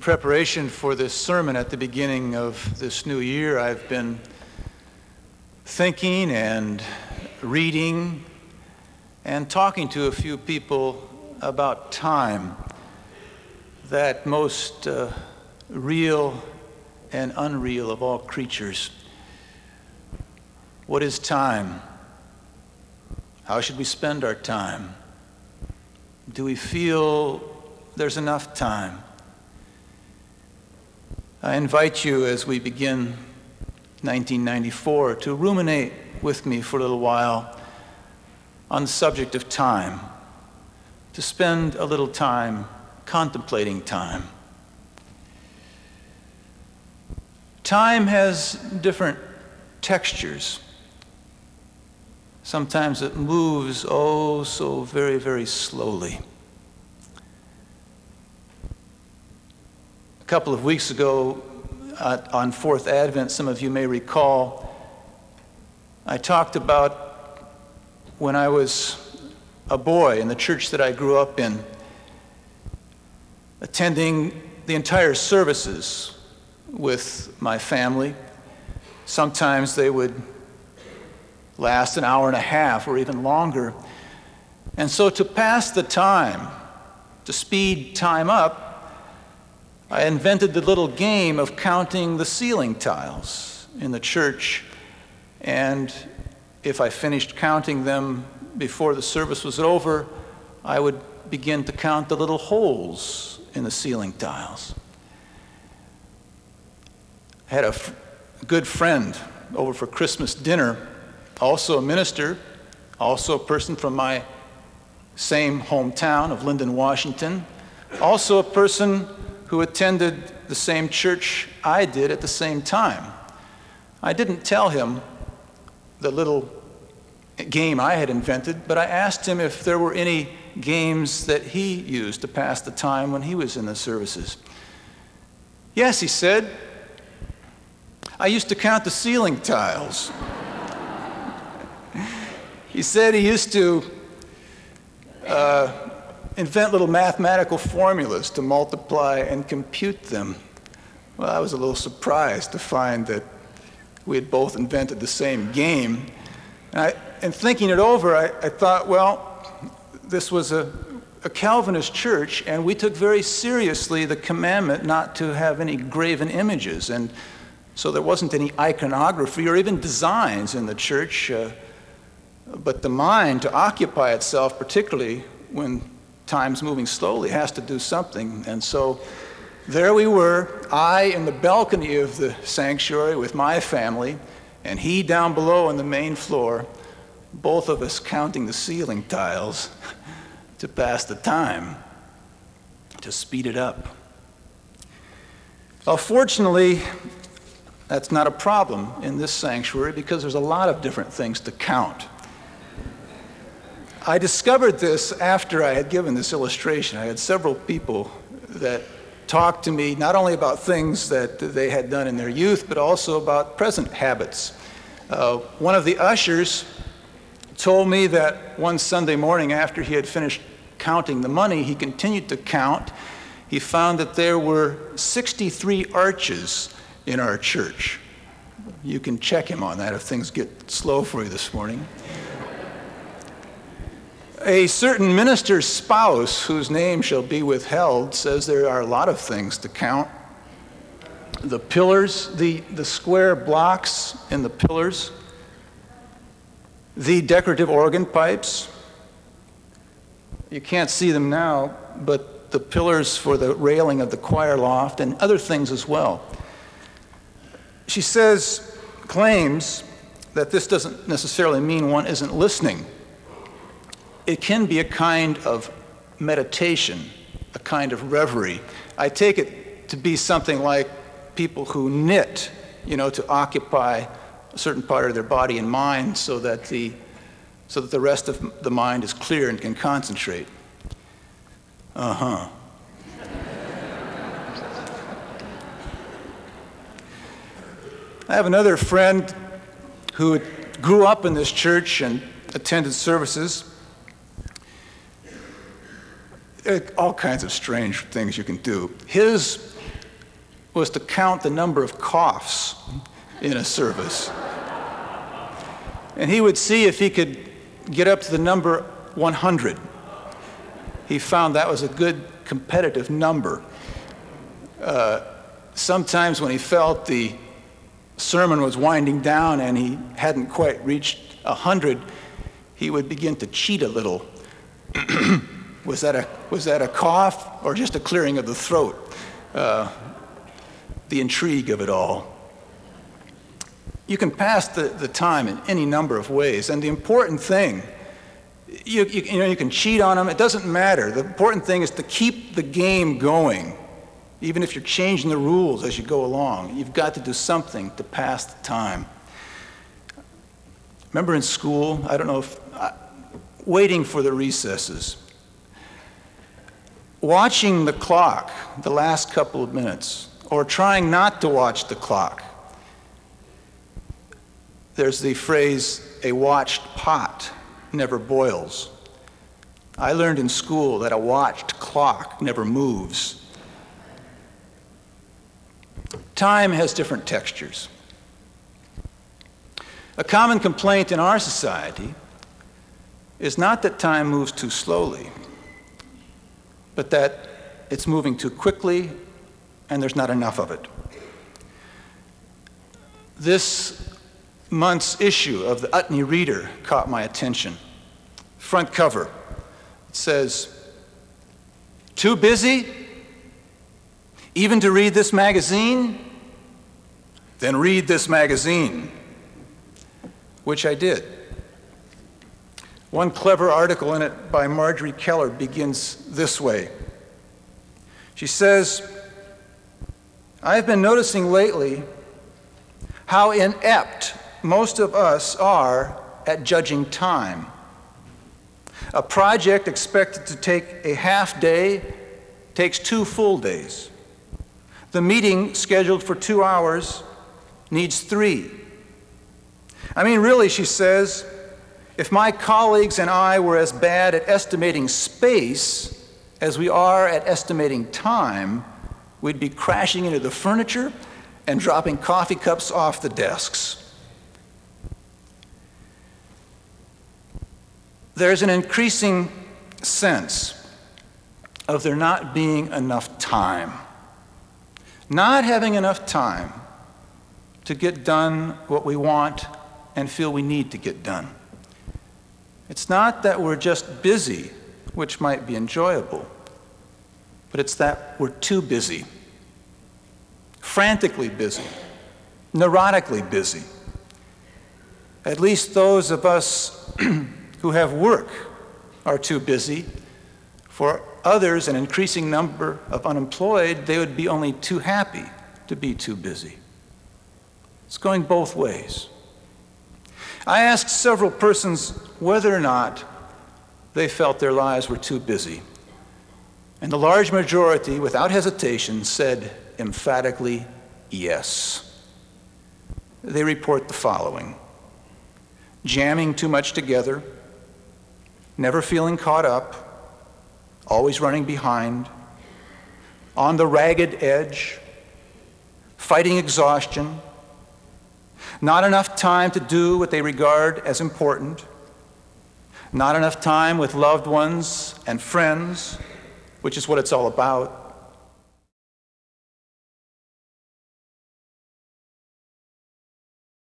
preparation for this sermon at the beginning of this new year, I've been thinking and reading and talking to a few people about time, that most real and unreal of all creatures. What is time? How should we spend our time? Do we feel there's enough time? I invite you, as we begin 1994, to ruminate with me for a little while on the subject of time, to spend a little time contemplating time. Time has different textures. Sometimes it moves, oh, so very, very slowly. A couple of weeks ago, on Fourth Advent, some of you may recall, I talked about when I was a boy in the church that I grew up in, attending the entire services with my family. Sometimes they would last an hour and a half or even longer. And so to pass the time, to speed time up, I invented the little game of counting the ceiling tiles in the church. And if I finished counting them before the service was over, I would begin to count the little holes in the ceiling tiles. I had a good friend over for Christmas dinner, also a minister, also a person from my same hometown of Lyndon, Washington, also a person who attended the same church I did at the same time. I didn't tell him the little game I had invented, but I asked him if there were any games that he used to pass the time when he was in the services. Yes, he said, I used to count the ceiling tiles. He said he used to invent little mathematical formulas to multiply and compute them. Well, I was a little surprised to find that we had both invented the same game. And thinking it over, I thought, well, this was a Calvinist church, and we took very seriously the commandment not to have any graven images. And so there wasn't any iconography or even designs in the church. But the mind, to occupy itself, particularly when time's moving slowly, has to do something. And so there we were, I in the balcony of the sanctuary with my family, and he down below on the main floor, both of us counting the ceiling tiles to pass the time, to speed it up. Well, fortunately, that's not a problem in this sanctuary because there's a lot of different things to count. I discovered this after I had given this illustration. I had several people that talked to me not only about things that they had done in their youth, but also about present habits. One of the ushers told me that one Sunday morning after he had finished counting the money, he continued to count. He found that there were 63 arches in our church. You can check him on that if things get slow for you this morning. A certain minister's spouse, whose name shall be withheld, says there are a lot of things to count. The pillars, the square blocks in the pillars, the decorative organ pipes. You can't see them now, but the pillars for the railing of the choir loft and other things as well. She claims that this doesn't necessarily mean one isn't listening. It can be a kind of meditation, a kind of reverie. I take it to be something like people who knit, to occupy a certain part of their body and mind so that the rest of the mind is clear and can concentrate. I have another friend who grew up in this church and attended services. All kinds of strange things you can do. His was to count the number of coughs in a service. And he would see if he could get up to the number 100. He found that was a good competitive number. Sometimes when he felt the sermon was winding down and he hadn't quite reached 100, he would begin to cheat a little. Was that a cough or just a clearing of the throat? The intrigue of it all. You can pass the time in any number of ways, and the important thing, you can cheat on them, it doesn't matter. The important thing is to keep the game going. Even if you're changing the rules as you go along, you've got to do something to pass the time. Remember in school, I don't know if, waiting for the recesses, watching the clock the last couple of minutes, or trying not to watch the clock. There's the phrase, a watched pot never boils. I learned in school that a watched clock never moves. Time has different textures. A common complaint in our society is not that time moves too slowly, but that it's moving too quickly and there's not enough of it. This month's issue of the Utne Reader caught my attention. Front cover. It says, "Too busy? Even to read this magazine? Then read this magazine." Which I did. One clever article in it by Marjorie Keller begins this way. She says, "I've been noticing lately how inept most of us are at judging time. A project expected to take a half day takes 2 full days. The meeting scheduled for 2 hours needs 3. I mean, really," she says, "if my colleagues and I were as bad at estimating space as we are at estimating time, we'd be crashing into the furniture and dropping coffee cups off the desks." There's an increasing sense of there not being enough time. Not having enough time to get done what we want and feel we need to get done. It's not that we're just busy, which might be enjoyable, but it's that we're too busy. Frantically busy, neurotically busy. At least those of us who have work are too busy. For others, an increasing number of unemployed, they would be only too happy to be too busy. It's going both ways. I asked several persons whether or not they felt their lives were too busy. And the large majority, without hesitation, said emphatically yes. They report the following: jamming too much together, never feeling caught up, always running behind, on the ragged edge, fighting exhaustion, not enough time to do what they regard as important, not enough time with loved ones and friends, which is what it's all about,